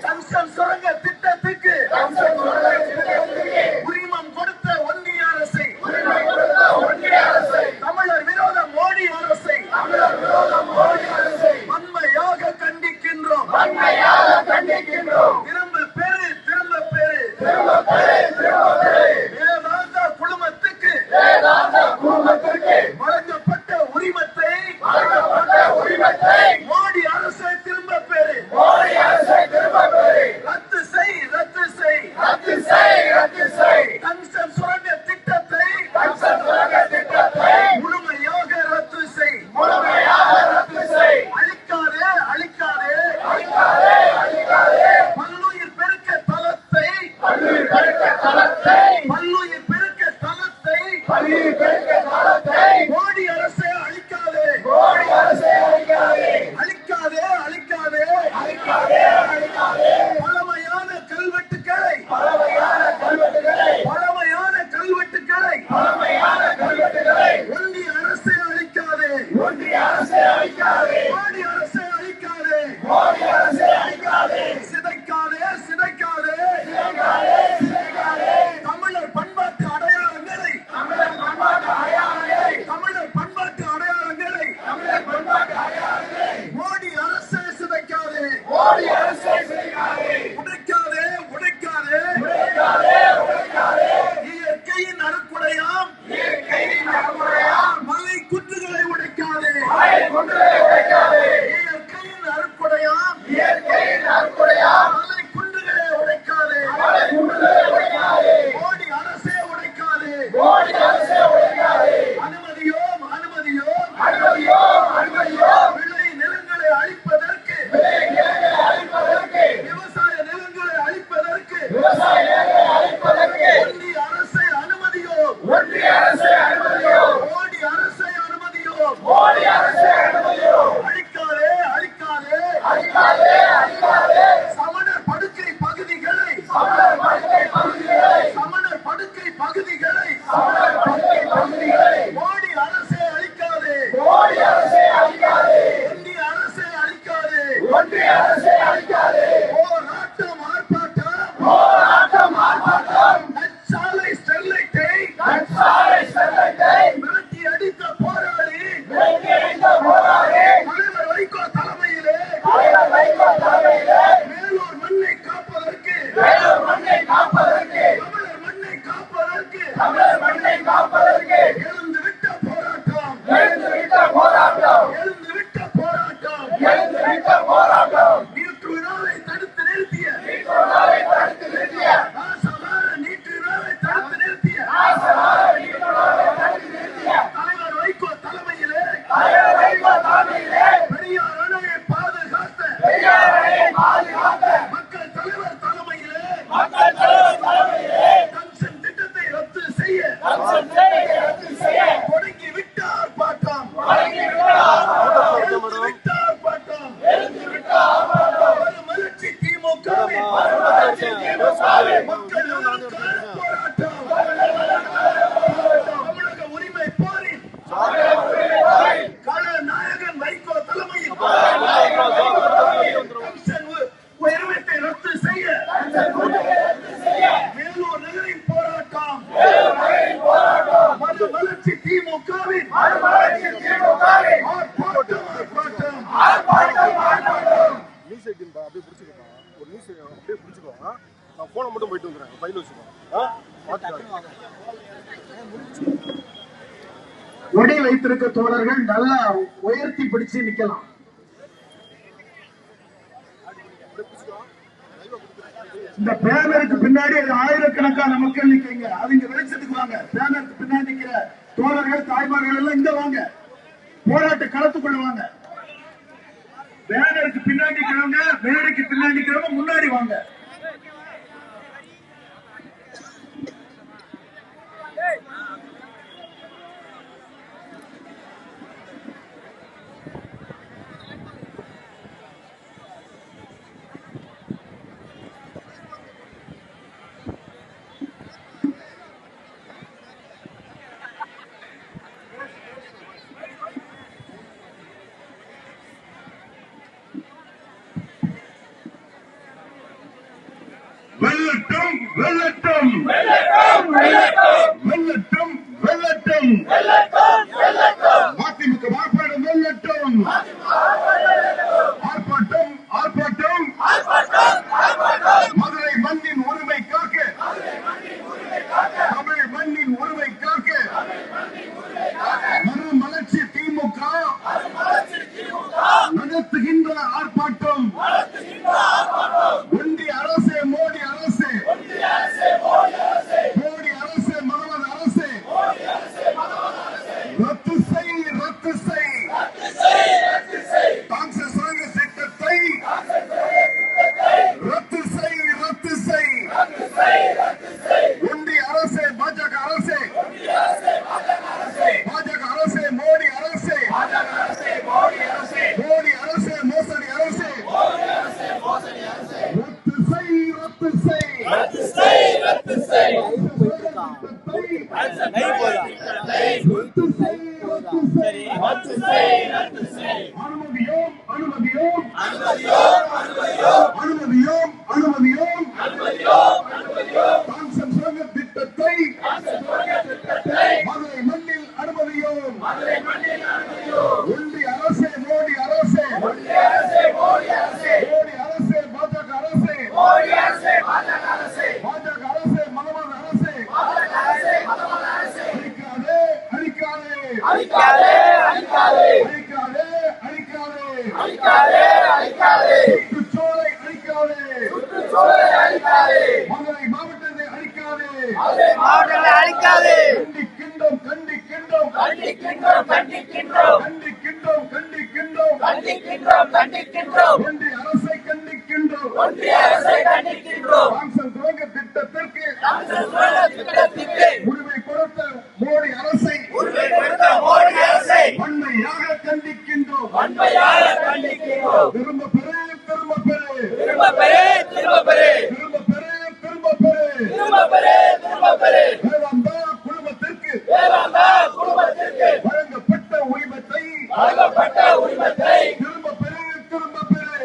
Junction சுரங்க திட்டத்துக்கு உரிமம் கொடுத்த ஒன்றிய அரசை, தமிழர் விரோத மோடி அரசை வன்மையாக கண்டிக்கின்றோம். திரும்ப பெறு, திரும்ப பெறு. வேதாந்த குழுமத்துக்கு வழங்கப்பட்ட உரிமத்தை மோடி அரசை திரும்ப பெறு. ரத்து செய், ரத்து செய். ஜங்ஷன் சுரங்க திட்டத்தை முழுமையாக ரத்து செய். அழிக்காதே, அழிக்காதே. பல்லுயிர் பெருக்க தளத்தை மோடி அரசை அழிக்காதே, அழிக்காதே, அழிக்காதே. பழமையான கல்வெட்டுக்களை ஒன்றிய அரசை அழிக்காதே, மோடி அரசை அழிக்காதே. சிதைக்காதே, சிதைக்காதே. தமிழர் பண்பாட்டு அடையாளங்களை மோடி அரசை சிதைக்காதே, உடைக்காதே, உடைக்காதே. இயற்கையின் அறுக்குடையாம் மலை குன்றுகளை உடைக்காதே. இயற்கையின் அறுக்குடையாம் மலை குன்றுகளை உடைக்காதே. மோடி அரசே உடைக்காதே. அனுமதியோம், அனுமதியோம். விளை நிலங்களை அழிப்பதற்கு, விவசாய நிலங்களை அழிப்பதற்கு ஒன்றிய அரசை அனுமதியோம். மோடி அரசை அனுமதியோம். அழிக்காதே, அழிக்காதே. சமணர் படுக்கை பகுதிகளை மோடி அரசை அழிக்காதே. ஒன்றிய அரசை அழிக்காதே. போராட்டம், ஆர்ப்பாட்டம். நச்சாலை ஸ்டெர்லைட்டை விரட்டி அடித்த போராளி தலைவர் வைகோ தலைமையிலே மேலூர் மண்ணை காப்பதற்கு, தமிழர் மண்ணை காப்பதற்கு எழுந்துவிட்ட போராட்டம். நீட்டு விழாவை தடுத்து நிறுத்திய தலைவர் வைகோ தலைமையிலே பெரியார் அணையை பாதுகாத்த மக்கள் தலைவர் தலைமையிலே ஜங்ஷன் திட்டத்தை ரத்து செய்ய தொடங்கி விட்ட ஆர்ப்பாட்டம். மறுமலர்ச்சி திமுகவின் மக்கள் போராட்டம். தமிழக உரிமை போரின் கலநாயகன் வைகோ தலைமையில் ஜங்ஷன் உரிமத்தை ரத்து செய்ய மேலூர் நகரின் போராட்டம். மறுமலர்ச்சி திமுகவின் ஆர்ப்பாட்டம். போன மட்டும் போயிட்டு வந்துடுறேன். பையில வச்சுக்கோ. கொடி வைத்திருக்க தோழர்கள் நல்லா உயர்த்தி பிடிச்சு நிக்கலாம். இந்த பேனருக்கு பின்னாடி ஆயிரக்கணக்கான மக்கள் நிக்கிறீங்க. அது இங்க வெளிச்சத்துக்கு வாங்க. பேனருக்கு பின்னாடி நிக்கிற தோழர்கள், தாய்மார்கள் எல்லாம் இங்க வாங்க. போராட்ட களத்துக்குள்ள வாங்க. பேனருக்கு பின்னாடி நிக்கிறவங்க, மேடைக்கு பின்னாடி நிக்கிறவங்க முன்னாடி வாங்க. வெல்லட்டும் வெல்லட்டும் வெல்லட்டும் அதிமுக வாக்காளர் வெல்லட்டும். ஆர்ப்பாட்டம் ஆர்ப்பாட்டம் மதுரை மண்ணின் உரிமை காக்க, தமிழ் மண்ணின் உரிமை காக்க மறுமலர்ச்சி திமுக நடத்துகின்ற ஆர்ப்பாட்டம். ஒன்றிய அரசு, மோடி அரசு, மோடி அரசு, மகமது அரசு, ரத்து செய், ரத்து செய் காங்கிரஸ் சுரங்க திட்டத்தை, ரத்து செய், ரத்து செய். ஒன்றிய அரசு, பாஜக அரசு, பாஜக அரசு, மோடி அரசு, மோடி அரசு, மோசடி அரசு, ரத்து செய், ரத்து செய், ரத்து செய், அனுமதியோம், அனுமதியோம், அனுமதியோம், அனுமதியோம் காங்கிரஸ் சுரங்க திட்டத்தை மதுரை மண்ணில் அனுமதியோம். ஒன்றிய அரசு, மோடி அரசு, மோடி அரசு, பாஜக அரசு, பாஜக அரசு, மகமது அரசு, அழிக்காதே, அழிக்காதே, அழிக்காதே, அழிக்காதே, சுற்றுச்சூழலை அழிக்காதே, மதுரை மாவட்டத்தை அழிக்காதே, கண்டிக்கின்றோம், கண்டிக்கின்றோம், கண்டிக்கின்றோம், ஒன்றிய அரசை கண்டிக்கின்றோம், காங்கிரஸ் சுரங்க திட்டத்திற்கு உரிமை கொடுத்த மோடி அரசை வன்மையாக கண்டிக்கின்றோம். திரும்ப பெறு, திரும்ப பெறு, திரும்ப பெறு, வேதாந்தா குழுமத்திற்கு வழங்கப்பட்ட உரிமத்தை திரும்ப பெறு, திரும்ப பெறு,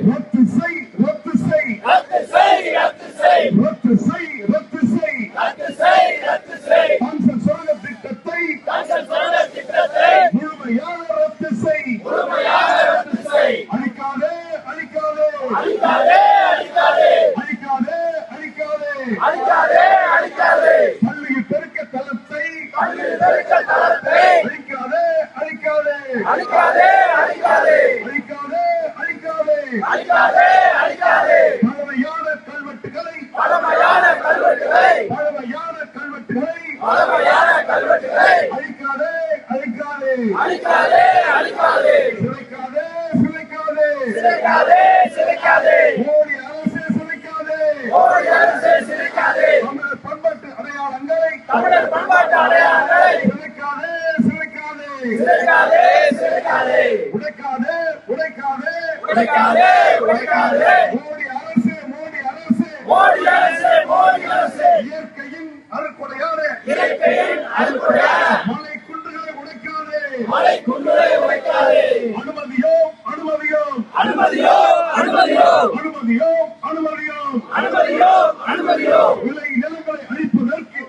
ரத்து செய், ரத்து செய், ரத்து செய், ரத்து செய் காங்கிரஸ் சுரங்க திட்டத்தை முழுமையாக ரத்து செய். அழிக்காதே, அழிக்காதே, அழிக்காதே, பள்ளியில் பெருக்க தளத்தை அழிக்காதே, அழிக்காதே, பழமையான கல்வெட்டுகளை அழிக்காதே, சிதைக்காதே, மோடி அரசு சிதைக்காதே, தமிழர் பண்பாட்டு அடையாளங்களை சிதைக்காதே, உடைக்காதே, மோடி அரசு, இயற்கையின் அறுக்குடையான மலை குன்றுகளை உடைக்காதே, அனுமதியோம், விளை நிலங்களை அழிப்பதற்கு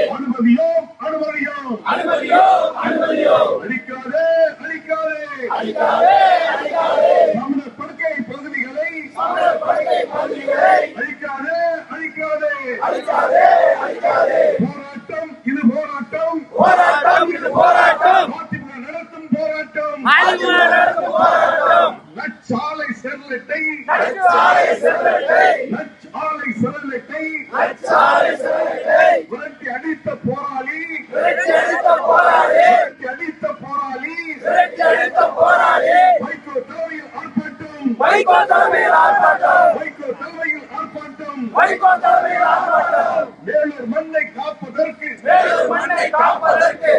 அனுமதியோம், அழிக்காதே, தமிழர் படுக்கை பகுதிகளை அழிக்காதே, போராட்டம் இது போராட்டம், அதிமுக நடத்தும் போராட்டம், நச்சாலை ஸ்டெர்லைட்டை விரட்டி அடித்த போராளி, வைகோ தலைமையில் ஆர்ப்பாட்டம், வேலூர் மண்ணை காப்பதற்கு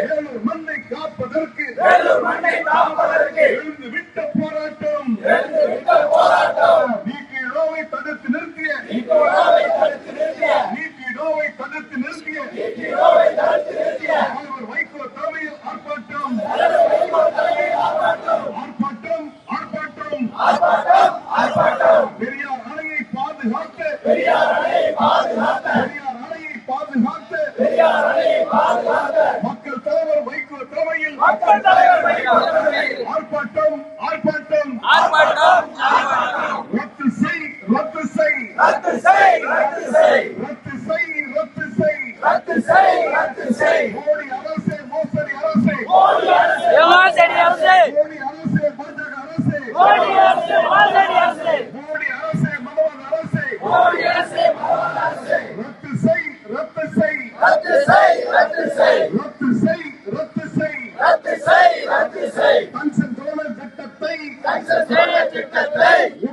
எழுந்து விட்ட போராட்டம், நீக்கிரோவை தடுத்து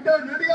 டாக்டர் நடிகர்